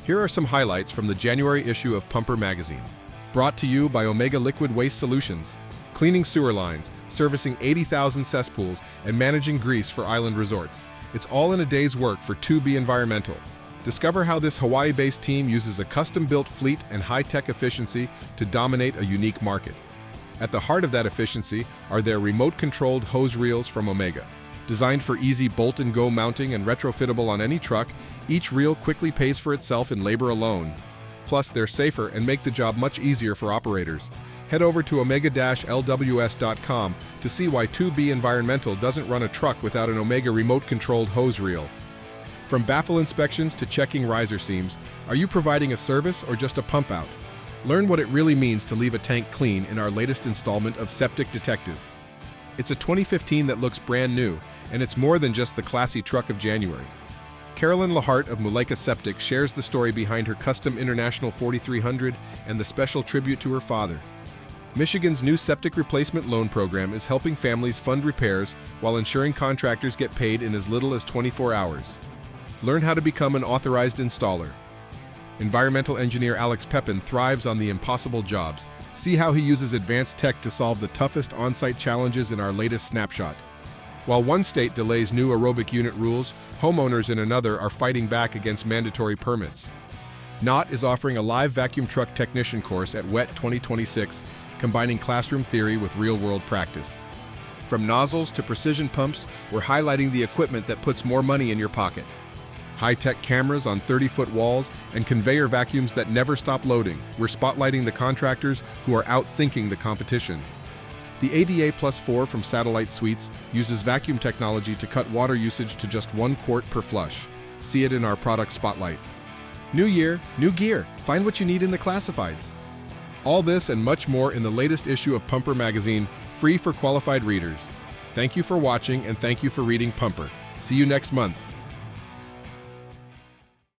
Here are some highlights from the January issue of Pumper magazine. Brought to you by Omega Liquid Waste Solutions. Cleaning sewer lines, servicing 80,000 cesspools, and managing grease for island resorts. It's all in a day's work for 2B Environmental. Discover how this Hawaii-based team uses a custom-built fleet and high-tech efficiency to dominate a unique market. At the heart of that efficiency are their remote-controlled hose reels from Omega. Designed for easy bolt-and-go mounting and retrofittable on any truck, each reel quickly pays for itself in labor alone. Plus, they're safer and make the job much easier for operators. Head over to omega-lws.com to see why 2B Environmental doesn't run a truck without an Omega remote-controlled hose reel. From baffle inspections to checking riser seams, are you providing a service or just a pump out? Learn what it really means to leave a tank clean in our latest installment of Septic Detective. It's a 2015 that looks brand new, and it's more than just the classy truck of January. Carolyn Lahart of Muleka Septic shares the story behind her custom International 4300 and the special tribute to her father. Michigan's new septic replacement loan program is helping families fund repairs while ensuring contractors get paid in as little as 24 hours. Learn how to become an authorized installer. Environmental engineer Alex Pepin thrives on the impossible jobs. See how he uses advanced tech to solve the toughest on-site challenges in our latest snapshot. While one state delays new aerobic unit rules, homeowners in another are fighting back against mandatory permits. Knott is offering a live vacuum truck technician course at WET 2026, combining classroom theory with real-world practice. From nozzles to precision pumps, we're highlighting the equipment that puts more money in your pocket. High-tech cameras on 30-foot walls and conveyor vacuums that never stop loading. We're spotlighting the contractors who are outthinking the competition. The ADA Plus 4 from Satellite Suites uses vacuum technology to cut water usage to just 1 quart per flush. See it in our product spotlight. New year, new gear. Find what you need in the classifieds. All this and much more in the latest issue of Pumper magazine, free for qualified readers. Thank you for watching and thank you for reading Pumper. See you next month.